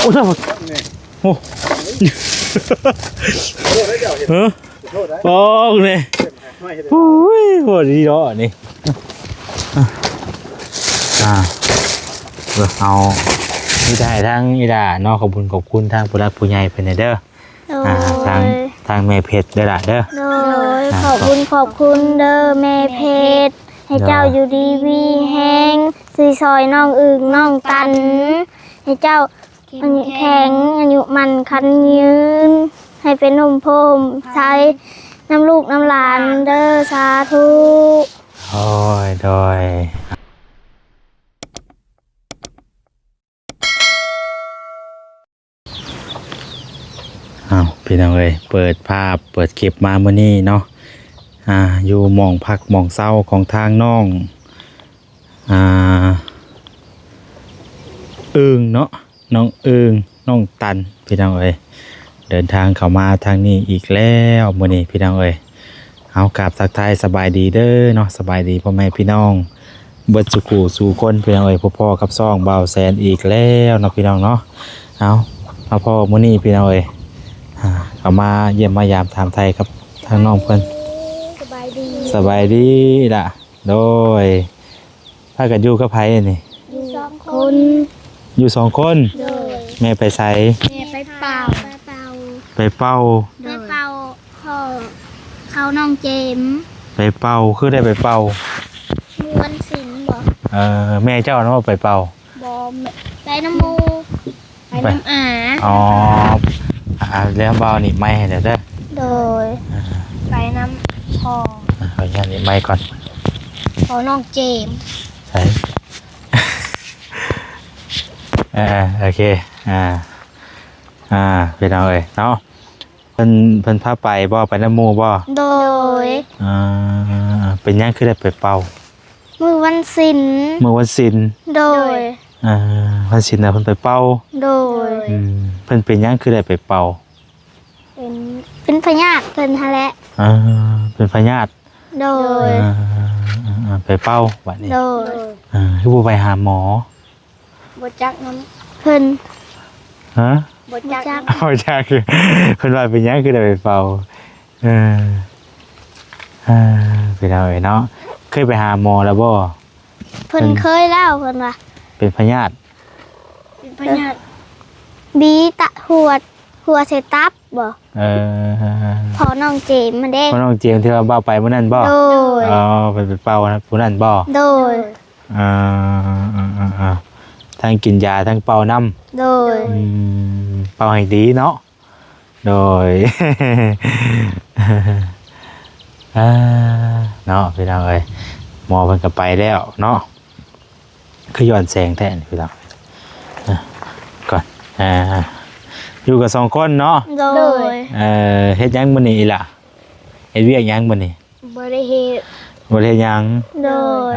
โอ้โหโอ้เออโอ้เนี่ยโอ้ยโหดีเนาะนี่เอาไม่ได้ทั้งอีด่าเนาะขอบคุณทางผู้รักผู้ใหญ่เป็นเด้อทางแม่เพชรเด้อล่ะเด้อขอบคุณเด้อแม่เพชรให้เจ้าอยู่ดีมีแห้งซีซอยน้องอึ่งน้องตันให้เจ้าแข็งอายุมันคันยืนให้เป็นนมโพมใช้น้ำลูกน้ำหลานเด้อสาธุโอ้ยโดยพี่น้องเอ้ยเปิดภาพเปิดคลิปมาเมื่อนี้เนาะอยู่หม่องพักหม่องเศร้าของทางน้องอึ่งเนาะน้องอึ่งน้องตันพี่น้องเอ้ยเดินทางเข้ามาทางนี้อีกแล้วเมื่อนี้พี่น้องเอ้ยเอากราบทักทายสบายดีเด้อเนาะสบายดีพ่อแม่พี่น้องเบิดสุกูสู่คนพี่น้องเอ้ยพ่อกับซ่องเบาแสนอีกแล้วเนาะพี่น้องเนาะเอาพ่อเมื่อนี้พี่น้องเอ้ยเข้ามาเยี่ยมมายามถามไทยครับทางน้องเพิ่นสบายดีล่ะโดยพากันอยู่กับไผนี่อยู่2 คนอยู่2 คนแม่ไปไสแม่ไปเป่าเขาน้องเจมไปเป่าคือได้ไปเป่าวันศิลป์บ่แม่เจ้าเนาะไปเป่าบ่ไปน้ำมูไปน้ำอ๋อแล้วเบานี่ไม้ให้เด้อโดยไปน้ำพอเอาอย่างนี้ไม้ก่อนพอน้องเจมใช่โอเคพี่น้องเอ้ยเนาะเพิ่นพาไปบ่ไปน้ำมูบ่โดยเป็นยังคือได้ไปเป่ามื้อวันศิลป์โดยวันศิลป์น่ะเพิ่นไปเป่าโดยเพิ่นเป็นยังคือได้ไปเป่าเป็นพญาติเพิ่นหั่นแหละเป็นพญาติโดยไปเป่าบัดนี้โดยคือบ่ไปหาหมอบ่จักน้ำเพิ่นบ่จักคือเพิ่นว่าเป็นยังคือได้ไปเป่าไปเอาไว้เนาะเคยไปหาหมอแล้วบ่เพิ่นเคยแล้วเพิ่นว่าเป็นพญาติบีตะหัวเสตับบ่พอน้องเจมมาเด้พอน้องเจมที่ว่าเบ้าไปมื้อนั้นบ่โดยเป็นเป่านะผู้นั้นบ่โดยทั้งกินยาทั้งเป่าน้ำโดยเป่าให้ดีเนาะโดยเนาะพี่น้องเอ้ยหมอเพิ่นก็ไปแล้วเนาะคือย้อนแสงแท้นี่พี่น้องก่อนอยู่กับ2 คนเนาะโดยเฮ็ดหยังมื้อนี้ล่ะเฮ็ดเวียกหยังมื้อนี้บ่ได้เฮ็ดหยังโดย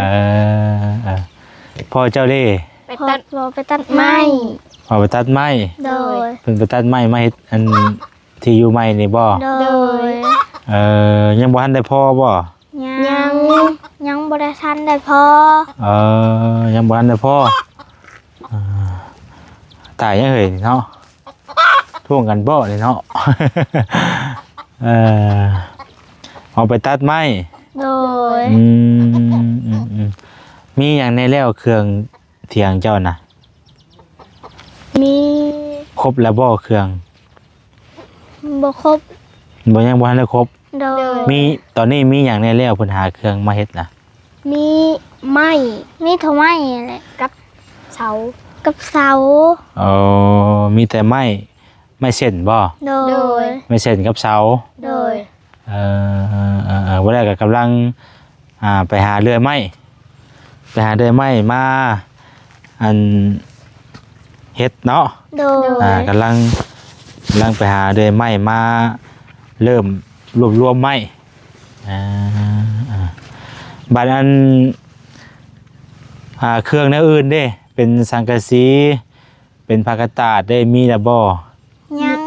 พ่อเจ้าเด้ไปตัดไม้พ่อไปตัดไม้โดยเพิ่นไปตัดไม้มาเฮ็ดอันที่อยู่ไม้นี่บ่โดยยังบ่ทันได้พ่อบ่ยังบ่ได้ทันได้พอยังบ่ทันได้พ่อตายยังเฮ้ยเนาะท่วงกันบ่นี่เนาะเอาไปตัดไม้โดยมีอย่างในแล้วเครื่องเถียงเจ้าน่ะมีครบแล้วบ่เครื่องบ่ครบบ่ยังบ่ทันได้ครบโดยมีตอนนี้มีอย่างในแล้วเพิ่นหาเครื่องมาเฮ็ดน่ะมีไม้มีเท่าไม้แหละกับเสามีแต่ไม้เส้นบ่โดยไม้เส้นกับเสาโดยวันแรกก็กำลังไปหาเลื่อยไม้มาอันเฮ็ดเนาะโดยกำลังไปหาเลื่อยไม้มาเริ่มรวมไม้บัดนั้นเครื่องแนวอื่นเด้เป็นสังกะสีเป็นผ้ากระตาดได้มีแล้วบ่ยัง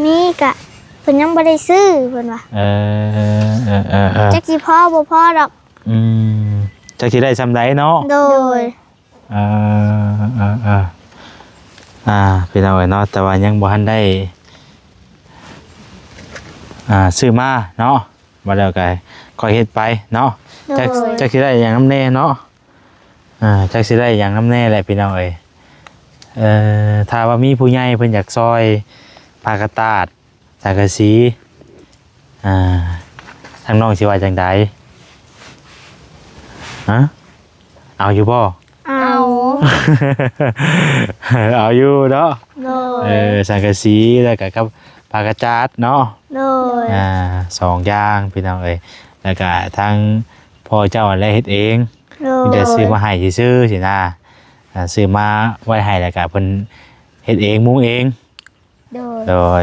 มีกะเพิ่นยังบ่ได้ซื้อเพิ่นว่าจักสิพอบ่พอดอกจักสิได้ซำใดเนาะโดย พี่น้องเอ้ยเนาะแต่ว่ายังบ่ทันได้ซื้อมาเนาะมาแล้วก็ค่อยเฮ็ดไปเนาะจักสิได้หยังนำแน่เนาะจักสิได้หยังนำแน่แหละพี่น้องเอ้ยถ้าว่ามีผู้ใหญ่เพิ่นอยากซอยผ้ากระตาดสังกะสีทางน้องสิว่าจังใดฮะเอาอยู่บ่ เอา เอาอยู่เนาะ โดย สังกะสีแล้วก็กับผ้ากระจาดเนาะ โดย สองอย่างพี่น้องเอ้ยแล้วก็ทางพ่อเจ้าอะไรเฮ็ดเอง โด มีแต่ซื้อมา ย ให้ซื่อๆสินะซื้อมาไว้ให้แล้วก็เพิ่นเฮ็ดเองมุงเอง โดย โดย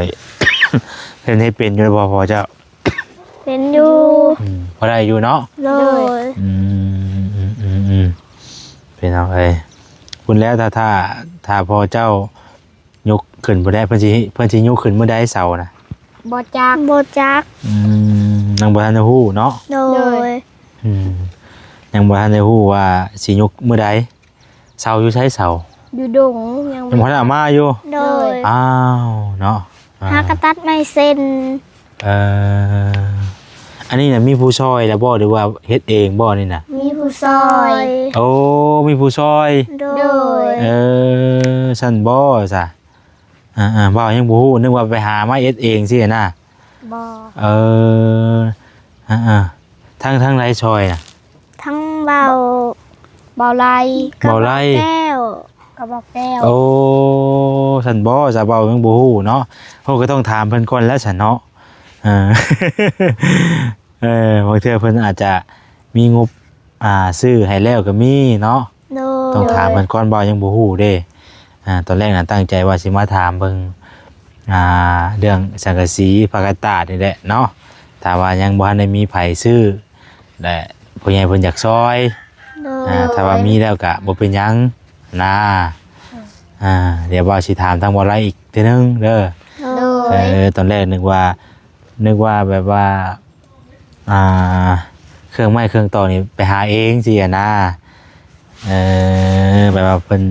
เพิ่นเฮ็ดเป็นอยู่บ่พ่อเจ้า เป็นอยู่ พอได้อยู่เนาะ โดย พี่น้องเอ้ยคุณแล้วถ้าพ่อเจ้ายกขึ้นบ่ได้เพิ่นสิยกขึ้นมื้อใดเสาร์นะ บ่จักบ่จัก นางบ่ทันได้ฮู้เนาะ โดย ยังบ่ทันได้ฮู้ว่าสิยกมื้อใดเสาอยู่ใช้เสา อยู่ดงยัง ยังบ่ทันเอามาอยู่ โดย อ้าวเนาะ หากระตัดไม่เซ็น เอ่ออันนี้น่ะมีผู้ช่วยแล้วบ่หรือว่าเฮ็ดเองบ่นี่น่ะ มีผู้ซอย โอ้มีผู้ช่วย โดย ซั่นบ่ซะบ่าวยังบ่ฮู้นึกว่าไปหามาเฮ็ดเองสิน่ะ บ่ ทางไรช่วยน่ะ ทั้งเบาไหล เบาไหล่ แก้วกระบอกแก้ว โอ้ซั่นบ่ซะบ่าวยังบ่ฮู้เนาะโอ้ก็ต้องถามเพิ่นก่อนแล้วซั่นเนาะ เออบางเทื่อเพิ่นอาจจะมีงบซื้อให้แล้วก็มีเนาะ โดย ต้องถามเพิ่นก่อนบ่ยังบ่ฮู้เด้ตอนแรกน่ะตั้งใจว่าสิมาถามเบิ่งเรื่องสังกะสีผ้ากระตาดนี่แหละเนาะถ้าว่ายังบ่ทันได้มีไผซื้อและผู้ใหญ่เพิ่นอยากซอย โดย ถ้าว่ามีแล้วก็บ่เป็นหยังนะเดี๋ยวว่าสิถามทางบ่ไรอีกเทื่อนึงเด้อ โดย ตอนแรกนึกว่าแบบว่าเครื่องไม้เครื่องต่อนี่ไปหาเองสินะแบบว่าเพิ่น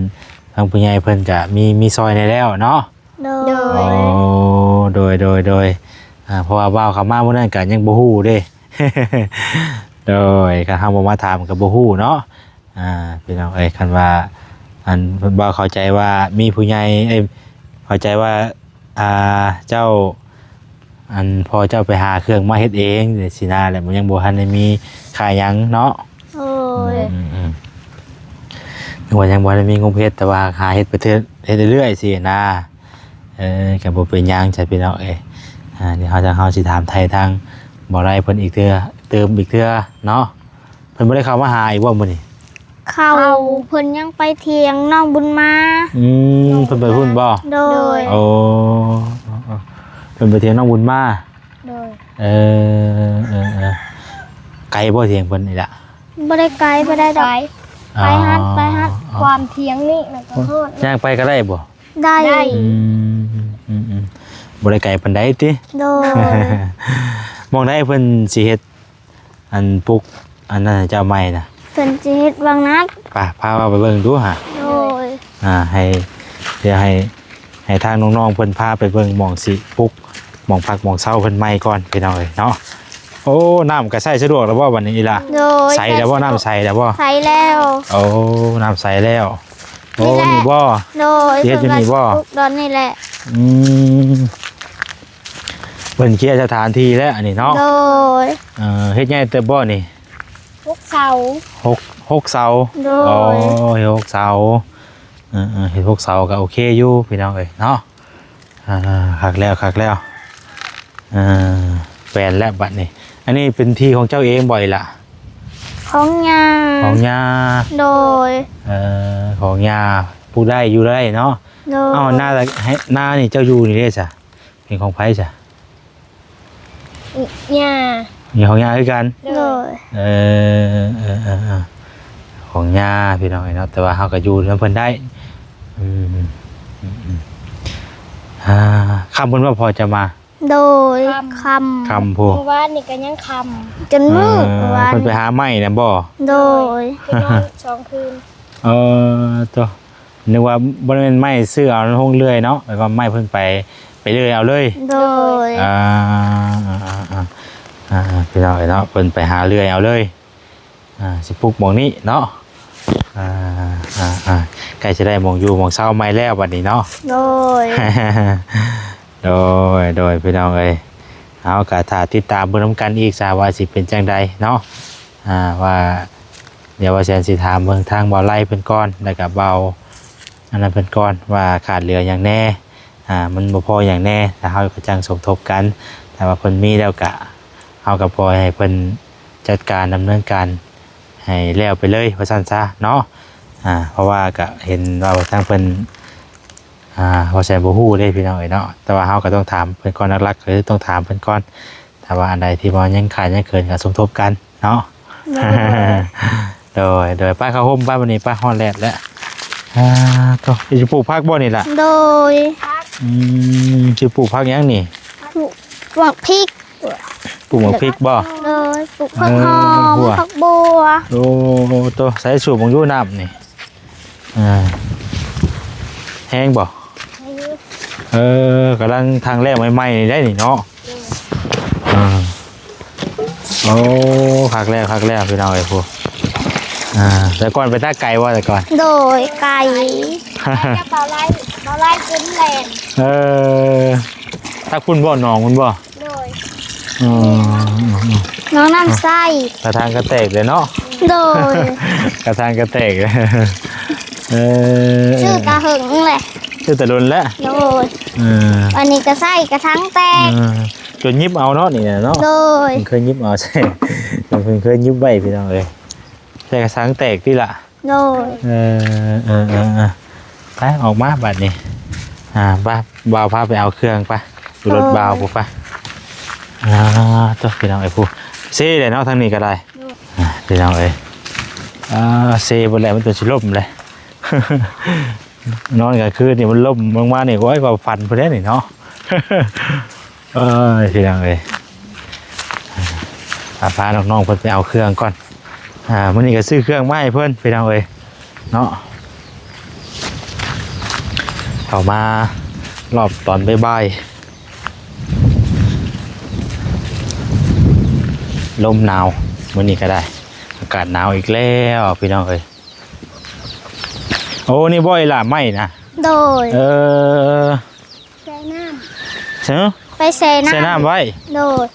ทางผู้ใหญ่เพิ่นจะมีซอยในแล้วเนาะ โด โอ้ ย โดยเพราะว่าว่าวเขามามื้อนั้นก็ยังบ่ฮู้เด้ โดยก็เฮาบ่มาถามก็บ่ฮู้เนาะพี่น้องเอ้ยคันว่าอันเพิ่นบ่เข้าใจว่ามีผู้ใหญ่เข้าใจว่าเจ้าอันพอเจ้าไปหาเครื่องมาเฮ็ดเองสินะแหละมันยังบ่ทันได้มีค่าหยังเนาะ โอ้ย นึกว่ายังบ่ได้มีงบเฮ็ดแต่ว่าหาเฮ็ดไปเฮ็ดเรื่อยๆสินะก็บ่เป็นหยังจ้ะพี่น้องเอ้ยเดี๋ยวเฮาสิถามไทยทางบ่ได้เพิ่นอีกเทื่อเติมอีกเทื่อเนาะเพิ่นบ่ได้เข้ามาหาอีกบ่มื้อนี้ เข้าเพิ่นยังไปเถียงน้องบุญมา เพิ่นไปพุ่นบ่ โดย โอ้เพิ่นไปเที่ยวน้องบุญมา โดย ไกลบ่เที่ยงเพิ่นนี่ล่ะ บ่ได้ไกลบ่ได้ดอกไปฮัดความเถียงนี่มันก็โทษ ย่างไปก็ได้บ่ ได้ บ่ได้ไกลปานใดติ โดย มองได้เพิ่นสิเฮ็ดอันปลุกอันนั้นให้เจ้าใหม่น่ะ เพิ่นสิเฮ็ดบางนัด พาว่าไปเบิ่งดูหะ โดย ให้เดี๋ยวให้ทางน้องๆเพิ่นพาไปเบิ่งหม่องสิปลุกหม่องพักหม่องเช้าเพิ่นใหม่ก่อนพี่น้องเอ้ยเนาะโอ้น้ำก็ใช้สะดวกแล้วบ่วันนี้อีล่ะ โดย ใส่แล้วบ่น้ำใส่แล้วบ่ ใส่แล้ว โอ้น้ำใส่แล้วโอ้ นี่แหละ นี่บ่ โดย เฮ็ดอยู่นี่บ่ ปลูกดอนนี่แหละ เพิ่นเคลียร์สถานที่แล้วอันนี้เนาะ โดย เฮ็ดใหญ่เติบบ่นี่ พวกเสา 6เสา โด อ๋อย ย 6เสาเฮ็ด6เสาก็โอเคอยู่พี่น้องเอ้ยเนาะคักแล้วแปลนแล้วบัดนี้อันนี้เป็นที่ของเจ้าเองบ่อยล่ะ ของยา ของย่า โดย ของย่าผู้ได้อยู่ได้เนาะ โดย อ้าวหน้านี่เจ้าอยู่นี่เด้จ้ะเป็นของไผจ้ะ ยา มีของย่าคือกัน โดย ของย่าพี่น้องเนาะแต่ว่าเฮาก็อยู่นำเพิ่นได้คำเพิ่นว่าพอจะมา โดยค คำผู้ ำเมื่อวานนี่ก็ยังคำจนมืดเมื่อวาน เพิ่นไปหาไม้น่ะบ่ โดย ตัว นึกว่าบ่ได้เป็นไม้ซื้อเอาในห้องเลื่อยเนาะแบบว่าไม้เพิ่นไปเลื่อยเอาเลย โดย พี่น้องเนาะเพิ่นไปหาเลื่อยเอาเลยสิปลูกหม่องนี้เนาะใกล้จะได้หม่องอยู่หม่องเช้าใหม่แล้วบัดนี้เนาะ โดย โดยพี่น้องเอ้ยเอาก็ถ้าติดตามเบิ่งนำกันอีกซะว่าสิเป็นจังใดเนาะว่าเดี๋ยวว่าแสนสิถามเบิ่งทางเบาไล่เพิ่นก่อนแล้วก็เบาอันนั้นเพิ่นก่อนว่าขาดเหลือหยังแน่มันบ่พอหยังแน่ถ้าเฮาก็จังสมทบกันแต่ว่าเพิ่นมีแล้วก็เฮาก็ปล่อยให้เพิ่นจัดการดำเนินการให้แล้วไปเลยว่าซั่นซะเนาะเพราะว่าก็เห็นว่าทางเพิ่นว่าแสนบ่ฮู้เด้พี่น้องเอ้ยเนาะแต่ว่าเฮาก็ต้องถามเพิ่นก่อนหลักๆคือต้องถามเพิ่นก่อนถ้าว่าอันใดที่บ่ยังขาดยังเกินก็สมทบกันเนาะ โดยป้าเข้าห่มป้าวันนี้ป้าฮอดแลดแล้วก็จะปลูกผักบ่นี่ล่ะ โดย จะปลูกผักหยังนี่ ปลูกพริก ปลูกหมกพริกบ่ โดยปลูกผักหอมผักบัว โอ้ตัวใส่สูบของยูน้ำนี่แห้งบ่กำลังทางแรกใหม่ๆนี่ได้นี่เนาะโอ้คักแล้วพี่น้องไอ้พวกแต่ก่อนไปท่าไก่ว่าแต่ก่อน โดยไก่จะเบาไล่กินแลน ถ้าคุณบ่หนองคุณบ่ โดยน้องน้ำไส้ กระทางกระแตกเลยเนาะ โดย กระทางกระแตกเลย ชื่อตาหึงแหละ ชื่อแต่รุนแล้ว โดยวันนี้ก็ไส้กระทั้งแตก จนยิบเอาเนาะนี่เนาะ โดย เคยยิบเอาใช่เคยยิบใบพี่น้องเลยใช่กระทางแตกที่ละ โดย ไปออกมาบัดนี้บ่าวพาไปเอาเครื่องไปดูรถบ่าวปุ๊บไปตัวพี่น้องไอ้ผู้เซ่เลยเนาะทางนี้ก็ได้พี่น้องเอ้ยเซ่บนแหลมันตัวชิล่มเลย นอนกลางคืนนี่มันล่มมากๆนี่ก็ไอ้กว่าฟันพอดีนี่เนาะ พี่น้องเอ้ยพาน้องๆเพิ่นไปเอาเครื่องก่อนมื้อนี้ก็ซื้อเครื่องมาให้เพิ่นพี่น้องเอ้ยเนาะเข้ามารอบตอนบ่ายๆลมหนาวมื้อนี้ก็ได้อากาศหนาวอีกแล้วพี่น้องเอ้ยโอ้นี่บ่อยล่ะไม่นะ โดย ใส่น้ำ ไปใส่น้ำ ใส่น้ำไว้ โดย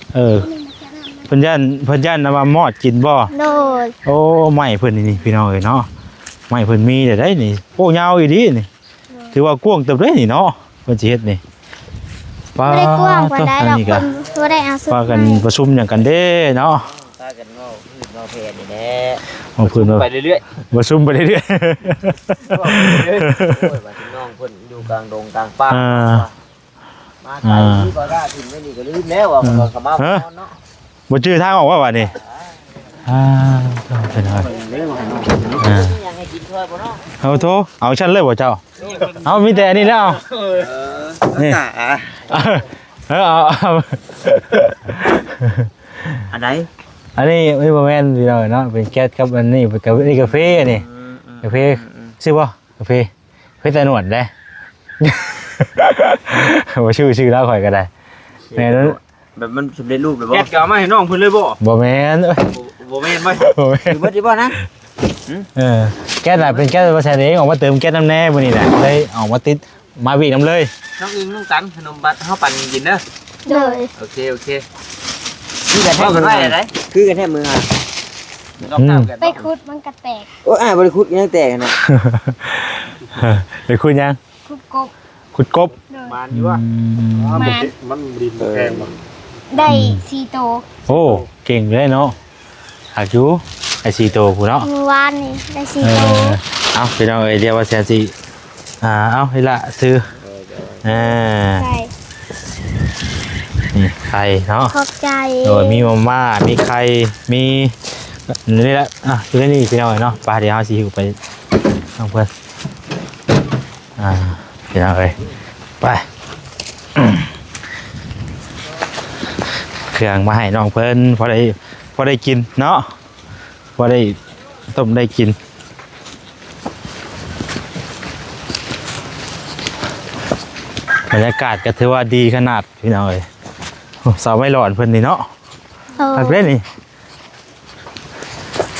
เพิ่นย่านนะว่ามอดกินบ่ โดย โอ้ไม่เพิ่นนี่พี่น้องเอ้ยเนาะไม่เพิ่นมีแต่ได้นี่โอ้ยาวอีดีนี่ถือว่ากว้างเติบได้นี่เนาะเพิ่นสิเฮ็ดนี่ ไม่ได้กว้างกว่าได้ดอกคนไม่ได้เอาสุด ว่ากันประชุมหยังกันเด้เนาะ พากันงอกพื้นงอกเพนนี่แหละ เอาเพิ่น ไปเรื่อย ประชุมไปเรื่อย ๆว่าไปเรื่อยๆโอ้ยว่าพี่น้องเพิ่นอยู่กลางดงกลางป่ามาไกลที่บ่ได้ถึงไม่นี่ก็ลืมแล้วว่ามันก็มาบ่เนาะ ๆบ่ชื่อทางออกว่าบัดนี้เป็นไง เรื่องของน้องยังให้กินถ้วยบ่เนาะ เอาโทเอาชั้นเลยบ่เจ้าเอามีแต่อันนี้แล้วนี่ เอา อันไหน อันนี้ไม่บ่แม่นพี่น้องเนาะเป็นแก๊สครับอันนี้เป็นกาแฟนี่กาแฟชื่อบ่กาแฟตาหนวดได้บ่ชื่อแล้วข่อยก็ได้แม่น แบบมันสำเร็จรูปเลยบ่ แก๊สก็เอามาให้น้องเพิ่นเลยบ่ บ่แม่น บ่แม่นบ่ บ่แม่น อยู่บ่ดีบ่นะ แก๊สน่ะเป็นแก๊สประชาชนเองออกมาเติมแก๊สน้ำแน่มื้อนี้น่ะเลยออกมาติดมาวิ่งน้ำเลย น้องอึงน้องตันขนมบัตรเฮาปั่นกินเด้อ โดย โอเค คือกันแท้มือคือกันแท้มือฮะ รอบข้ามกัน ไปคุดมันกระแตก โอ้ยบ่ได้คุดยังแตกนะ ไปคุยยัง คุดกบ ขุดกบ มานอยู่ว่า มัน ดินแพงบ่ ได้4โต โอ้เก่งเลยเนาะหักอยู่ไอ้4ตัวผู้เนาะ เมื่อวานนี่ได้4โต เอาพี่น้องเอ้ยเรียกว่าแซนซีเอาให้ละซื้อใใช่ นี่ไข่เนาะ ขอบใจ โดยมีมาม่ามีไข่มีนี่แหละคือนี่พี่น้องเอ้ยเนาะปลาเดี๋ยวเอาสิหิวไปเอาเพื่อนพี่น้องเอ้ยไปเครื่องมาให้น้องเพิ่นพอได้กินเนาะพอได้ต้มได้กิน บรรยากาศก็ถือว่าดีขนาดพี่น้องเอ้ยโอ้เสาไม่หลอนเพิ่นนี่เนาะ โด พั ย กเล่นนี่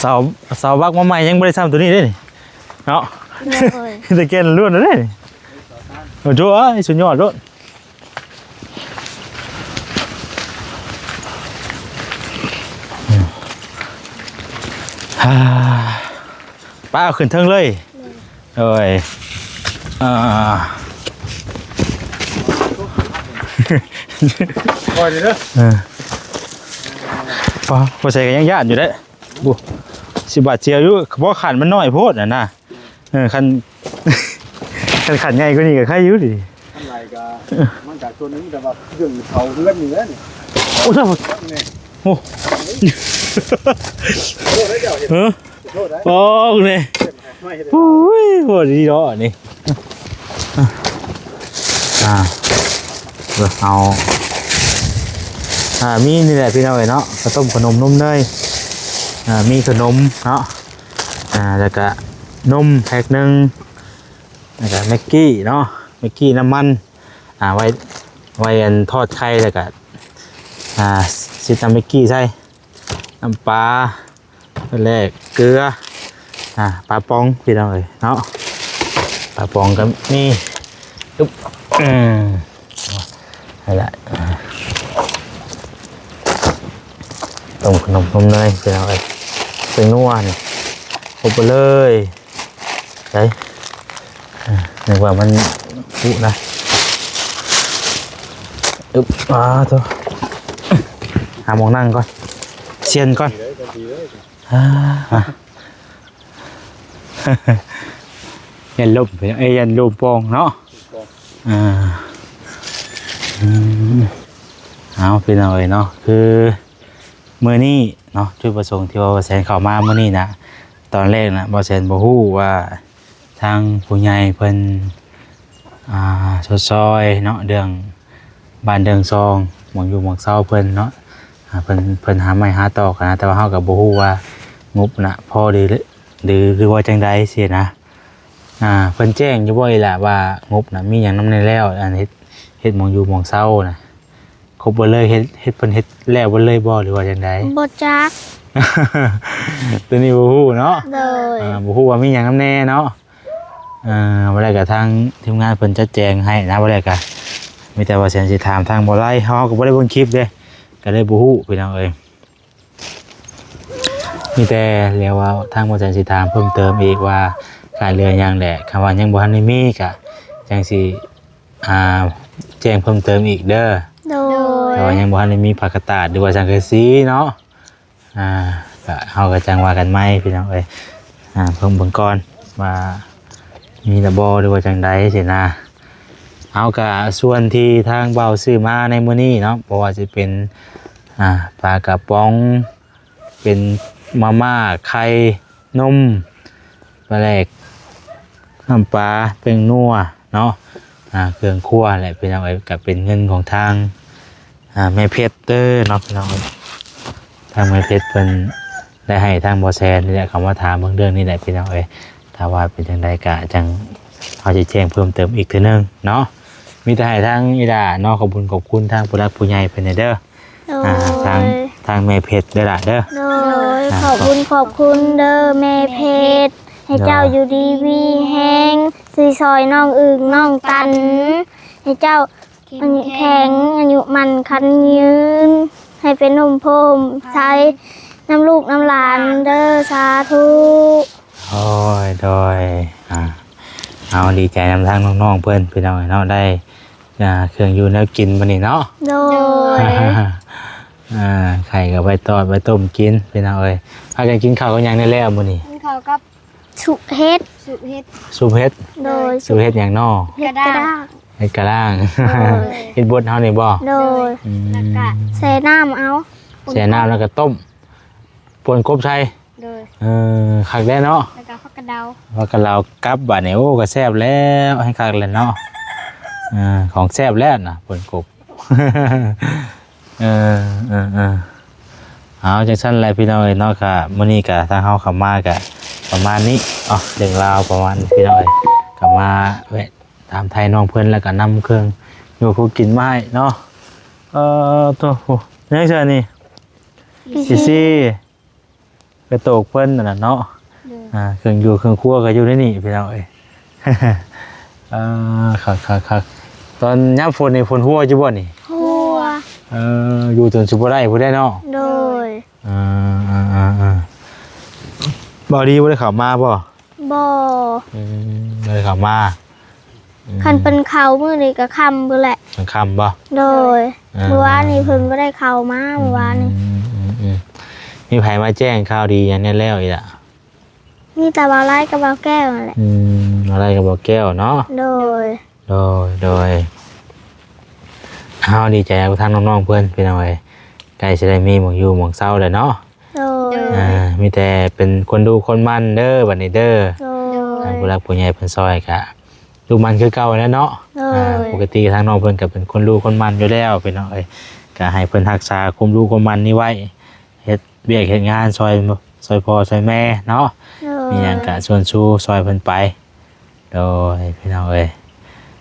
เสาบักมาใหม่ยังบ่ได้ซ้ำตัวนี้เด้นี่เนาะ โดย ตะเกียนล้วนเลยนี่โอ้โหสุดยอดล้วนป้าเอาขึ้นเทิงเลยเอ้ยคอยเลยเด้อ พอใส่กันยังญาติอยู่ได้บุ10 บาทเชียวอยู่เพราะขันมันน้อยโพดนะขันขันใหญ่กว่านี้ก็ใครอยู่ดิ อะไรก็มันจากตัวนึงแต่ว่าเรื่องเขาเรื่องนี้นี่ โอ้โหโอ้ โทษได้เดี๋ยวเห็นโทษได้ โหเนี่ย ไม่เห็น โอ้ยโหดีเนาะนี่เอามีนี่แหละพี่น้องเนาะข้าวต้มขนมนมเนยมีขนมเนาะแล้วก็นมแพ็คหนึ่งแล้วก็แม็กกี้เนาะแม็กกี้น้ำมันไว้อันทอดไข่แล้วก็ซิตาแม็กกี้ใช่น้ำปลาแรกเกลือปลาปองพี่น้องเนาะปลาปองก็มีตุ๊บอะไรต้มขนมนมเนยพี่น้องเป็นนัวนี่ครบไปเลยใช่นึกว่ามันปุ๊นะอึ๊บตัวหามองนั่งก่อนเชียนก่อนยันลมยันลมปองเนาะเอาพี่น้องเนาะคือมื้อนี้เนาะจุดประสงค์ที่ว่าบ่แซนเข้ามามื้อนี้นะตอนแรกนะบ่แซนบ่ฮู้ว่าทางผู้ใหญ่เพิ่นซอยเนาะเรื่องบ้านเดืองซองหมองอยู่หมองเซาเพิ่นเนาะเพิ่นหาไม้หาตอกนะแต่ว่าเฮาก็บ่ฮู้ว่างบน่ะพอดีหรือว่าจังใดสินะเพิ่นแจ้งอยู่บ่ล่ะว่างบน่ะมีหยังนำในแล้วอันเฮ็ดหมองอยู่หมองเซาน่ะครบบ่เลยเฮ็ดเพิ่นเฮ็ดแล้วบ่เลยบ่หรือว่าจังใด บ่จัก ตัวนี้บ่ฮู้เนาะ โดย บ่ฮู้ว่ามีหยังนำแน่เนาะบ่ได้ก็ทางทีมงานเพิ่นจัดแจงให้นะบ่ได้ก็มีแต่ว่าแสนสิถามทางบ่ไล่เฮาก็บ่ได้เบิ่งคลิปเด้ก็เลยบ่ฮู้พี่น้องเอ้ยมีแต่เรียกว่าทางบ่แสนสิถามเพิ่มเติมอีกว่าค่าเรือหยังแหละคำว่ายังบ่ทันได้มีก็จังสิแจ้งเพิ่มเติมอีกเด้อ โดย แต่ว่ายังบ่ทันได้มีผักกาดาษหรือว่าสังกะสีเนาะก็เฮาก็จังว่ากันใหม่พี่น้องเอ้ยเพิ่มเบิ่งก่อนว่ามีระบ่หรือว่าจังใดสินะเอาก็ส่วนที่ทางเบาซื้อมาในมื้อนี้เนาะเพราะว่าสิเป็นปลากระป๋องเป็นมาม่าไข่นมปลาแหลกน้ำปลาเป็นนัวเนาะเครื่องครัวแหละพี่น้องเอ้ยก็เป็นเงินของทางแม่เพชรเด้อเนาะพี่น้องทางแม่เพชรเพิ่นได้ให้ทางบ่แซนนี่แหละคำว่าถามเรื่องนี้แหละพี่น้องเอ้ยถ้าว่าเป็นจังไดก็จังเขาจะแจ้งเพิ่มเติมอีกทีนึงเนาะมีแต่ให้ทางอีดาเนาะขอบคุณทางผู้รักผู้ใหญ่เพิ่นเด้อ โดย ทางแม่เพชรเด้อล่ะเด้อ โดยขอบคุณเด้อแม่เพชรให้เจ้าอยู่ดีมีแห้งซื้อซอยน้องอึ่งน้องตันให้เจ้าแข็งอายุมันคันยืนให้เป็นนมโพมใช้น้ำลูกน้ำหลานเด้อสาธุ โอ้ยโดยเอาดีใจนำทางน้องๆเพิ่นพี่น้องเนาะได้เครื่องอยู่แนวกินมื้อนี้เนาะ โดย ไข่ก็ไปทอดไปต้มกินพี่น้องเอ้ยพากันกินข้าวกันหยังได้แล้วมื้อนี้ เขากับสุเฮ็ด ซุปเฮ็ด โดย ซุปเฮ็ดหยังน้อ เฮ็ดกระด้าง เฮ็ดกะล่าง โอ้ย เฮ็ดบดเฮานี่บ่ โดยใส่น้ำเอา ใส่น้ำแล้วก็ต้มป่นกบใส่ โดย คักได้เนาะ แล้วก็ฟักกระเดา ว่ากันเรากลับบัดนี้โอ้ก็แซ่บแล้วให้คักเลยเนาะของแซ่บแล้วนะป่นกบ เอาจังซั่นแหละพี่น้องเอ้ยเนาะค่ะมื้อนี้ก็ทางเฮาเข้ามาก็ประมาณนี้เรื่องราวประมาณพี่น้องเอ้ยก็มาแวะตามไทยน้องเพิ่นแล้วก็นำเครื่อง อยู่ผู้กินมาให้เนาะตัวโหยังเชิญนี่พี่ซี่กระโตกเพิ่นนั่นน่ะเนาะเครื่องอยู่เครื่องครัวก็อยู่ในนี่พี่น้องเอ้ย ครับตอนยามฝนนี่ฝนหัวอยู่บ่นี่ หัว อยู่จนสิบ่ได้ผู้ได้เนาะ โดย บ่ดีบ่ได้เข้ามาบ่ บ่ บ่ได้เข้ามา คันเป็นเขามื้อนี้ก็ค่ำพุ่นแหละ มันค่ำบ่ โดยเมื่อวานนี้เพิ่นบ่ได้เข้ามาเมื่อวานนี้ มีไผมาแจ้งข่าวดีอย่างนี้แล้วอีกล่ะ มีแต่บ่าวไล่กับบ่าวแก้วนั่นแหละ อะไรก็บ่แก้วเนาะ โดย โดยเอาดีใจกับทางน้องๆเพื่อนพี่น้องเอ้ยใกล้จะได้มีหมองอยู่หมองเศร้าเลยเนาะ โดย มีแต่เป็นคนดูคนมันเด้อบัดนี้เด้อ โด ผู้รักผู้ใหญ่เพิ่นซอยกะดูมันคือเก่าแล้วเนาะ โดย ปกติทางน้องเพิ่นก็เป็นคนดูคนมันอยู่แล้วพี่น้องเอ้ยก็ให้เพิ่นรักษาคุมดูคุมมันนี่ไว้เฮ็ดเวียกเฮ็ดงานซอยพ่อซอยแม่เนาะมีหยังก็ชวนชูซอยเพิ่นไปโดยพี่น้องเอ้ย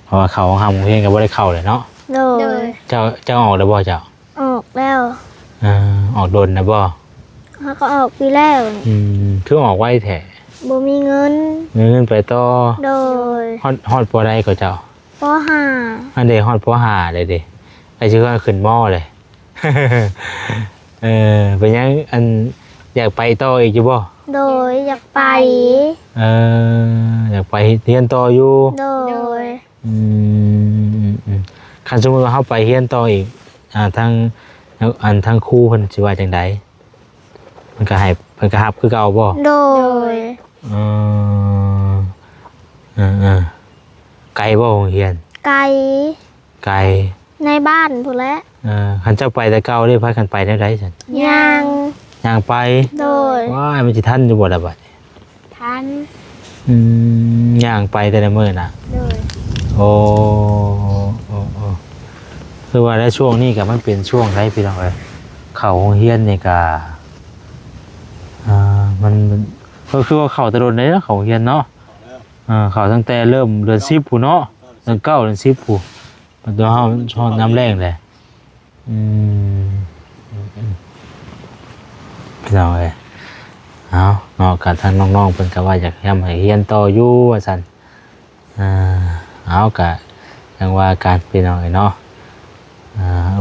เพราะว่าเขาของเฮาเพิ่นก็บ่ได้เข้าเลยเนาะ โดย เจ้าออกแล้วบ่เจ้า ออกแล้ว ออกโดนนะบ่ เขาก็ออกปีแล้วนี่ คือออกไว้แท้ บ่มีเงิน เงินไปต่อ โดย ฮอดปอใดก็เจ้า ปห้า อันเดฮอดปอ5เลยเด้ไปชื่อว่าขึ้นหม้อเลย เป็นยังอันอยากไปต่ออีกอยู่บ่ โดยอยากไป อยากไปเรียนต่ออยู่ โดย คันสมมุติว่าเฮาไปเรียนต่ออีกทางครูเพิ่นสิว่าจังไดมันก็ให้เพิ่นก็รับคือเก่าบ่ โดย ไกลบ่โรงเรียน ไกล ไกล ในบ้านพุ่นแหละ คันเจ้าไปแต่เก่าได้พากันไปได้ไดซั่น ย่าง ย่างไป โดย ว้ายมันสิทันอยู่บ่ล่ะบัดนี้ ทัน ย่างไปแต่ละมื้อน่ะ โดย โอ้คือว่าในช่วงนี้ก็มันเป็นช่วงไรพี่น้องเอ้ยเข้าโรงเรียนนี่ก็มันก็คือว่าเข้าแตะโดนเลยเนาะเข้าโรงเรียนเนาะเข้าตั้งแต่เริ่มเดือน10พู่นเนาะเดือน9เดือน10พู่มันตัวเฮาชอบน้ำแรงแหละพี่น้องเอ้ยเอาเนาะกับทางน้องๆเพิ่นก็ว่าอยากให้เรียนต่ออยู่ว่าซั่นเอากะยังว่าการพี่น้องเอ้ยเนาะ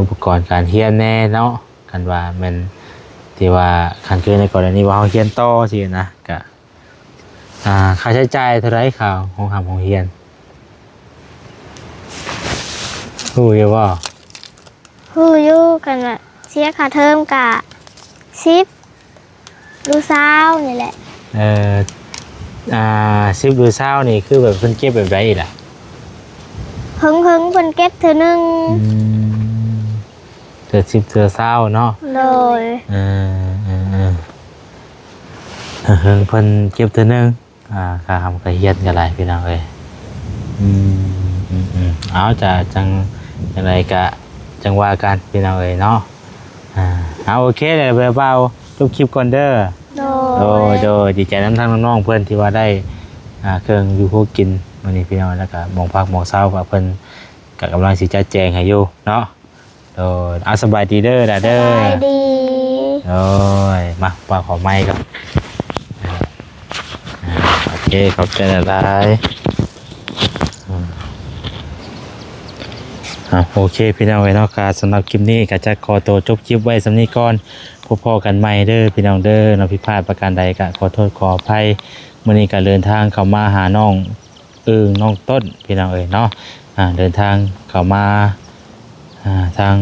อุปกรณ์การเรียนแน่เนาะกันว่ามันที่ว่าคันคือในกรณีว่าเฮาเรียนต่อสินะกะค่าใช้จ่ายเท่าไรค่าของเรียนฮู้อยู่บ่ ฮู้อยู่กันว่าเสียค่าเทอมกะ10ลูกสาวนี่แหละ 10 หรือ20นี่คือแบบเพิ่นเก็บแบบใดล่ะ เพิ่งเพิ่นเก็บเทื่อนึง เทื่อ10เทื่อ20เนาะ โดย เพิ่นเก็บเทื่อนึงค่าทำก็เฮียนก็หลายพี่น้องเอ้ยเอาจะจังไรก็จังว่ากันพี่น้องเอ้ยเนาะเอาโอเคเลยเบาๆจบคลิปก่อนเด้อ โดยดีใจน้ำทางน้องๆเพื่อนที่ว่าได้เครื่องอยู่พวกกินวันนี้พี่น้องแล้วก็มองพักมองเศร้ากับเพื่อนกับกำลังสิจัดแจงให้อยู่เนาะโดยเอาสบายดีเด้อเด้อ สบายดี โดยมาปากขอไม้ครับโอเคขอบใจหลายโอเคพี่น้องไว้เนาะการสำหรับคลิปนี้ก็จะขอตัวจบคลิปไว้สำนี้ก่อนพอกันใหม่เด้อพี่น้องเด้อเนาะผิดพลาดประการใดก็ขอโทษขออภัยมื้อนี้ก็เดินทางเข้ามาหาน้องน้องต้นพี่น้องเอ้ยเนาะเดินทางเข้ามาทาง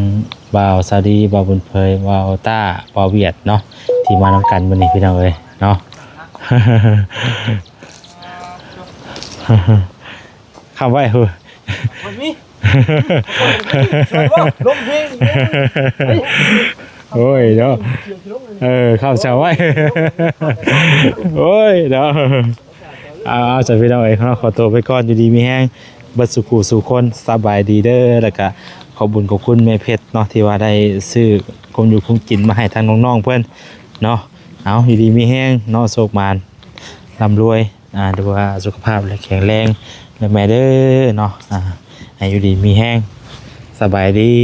บ่าวซาดีบ่าวบุญเพยบ่าวต้าบ่าวเวียดเนาะที่มานำกันมื้อนี้พี่น้องเอ้ยเนาะ คำไว้เฮ้ย มันมีลมเพลง โอ้ยเนาะข้าวเช้าไว้ โอ้ยเนาะเอาจัดพี่น้องเอ้ยขอตัวไปก่อนอยู่ดีมีแห้งเบิดสุขุสู่คนสบายดีเด้อแล้วก็ขอบคุญขอบคุณแม่เพชรเนาะที่ว่าได้ซื้อคงอยู่คงกินมาให้ทางน้องๆเพื่อนเนาะเอาอยู่ดีมีแห้งเนาะโชคมานร่ำรวยดูว่าสุขภาพและแข็งแรงและแม่เด้อเนาะให้อยู่ดีมีแห้ง สบายดี